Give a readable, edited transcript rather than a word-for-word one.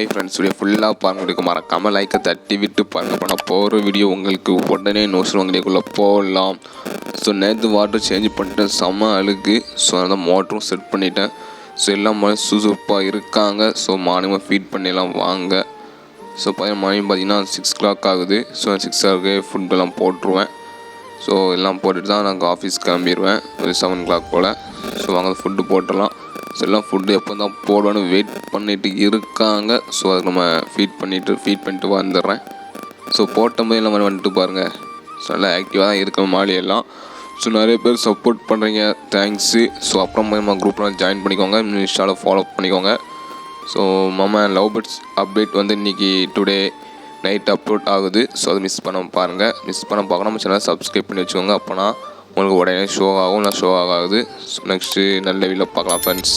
Friends video ஃபுல்லாக பாருங்களுக்கு மறக்காமல் லைக்கை தட்டி விட்டு பாருங்கள். பண்ண போகிற வீடியோ உங்களுக்கு உடனே நோட்ஸ் வாங்கிக்குள்ளே போகலாம். ஸோ நேற்று வாட்டர் சேஞ்ச் பண்ணிட்டேன், செம்ம அழுக்கு. ஸோ அதனால் மோட்டரும் செட் பண்ணிட்டேன். ஸோ எல்லாம் மாதிரி சுறுசுறுப்பாக இருக்காங்க. ஸோ மார்னிங்காக ஃபீட் பண்ணிடலாம் வாங்க. ஸோ மார்னிங் பார்த்தீங்கன்னா 6 o'clock ஆகுது. ஸோ 6 o'clock ஃபுட்டெல்லாம் போட்டுருவேன். ஸோ எல்லாம் போட்டுட்டு தான் நாங்கள் ஆஃபீஸ் கிளம்பிடுவேன் ஒரு 7 o'clock போல். ஸோ வாங்க ஃபுட்டு போட்டுடலாம். ஸோ எல்லாம் ஃபுட்டு எப்போ தான் போடணும்னு வெயிட் பண்ணிட்டு இருக்காங்க. ஸோ அதுக்கு நம்ம ஃபீட் பண்ணிவிட்டு வந்துடுறேன். ஸோ போட்டோம்போது எல்லாம் மாதிரி வந்துட்டு பாருங்கள். ஸோ நல்லா ஆக்டிவாக தான் இருக்கணும் மாலியெல்லாம். ஸோ நிறைய பேர் சப்போர்ட் பண்ணுறீங்க, தேங்க்ஸு. ஸோ அப்புறம் நம்ம குரூப்லாம் ஜாயின் பண்ணிக்கோங்க, இன்ஸ்டாவில் ஃபாலோ பண்ணிக்கோங்க. ஸோ லவ் பேர்ட்ஸ் அப்டேட் வந்து இன்றைக்கி டுடே நைட் அப்லோட் ஆகுது. ஸோ அதை மிஸ் பண்ண பாருங்கள். மிஸ் பண்ண பார்க்க நம்ம சேனலை சப்ஸ்கிரைப் பண்ணி வச்சுக்கோங்க. அப்போனா உங்களுக்கு உடனே ஷோ ஆகும், இல்லை ஷோ ஆகாது. ஸோ நெக்ஸ்ட்டு நல்ல வீடியோவில் பார்க்கலாம் ஃப்ரெண்ட்ஸ்.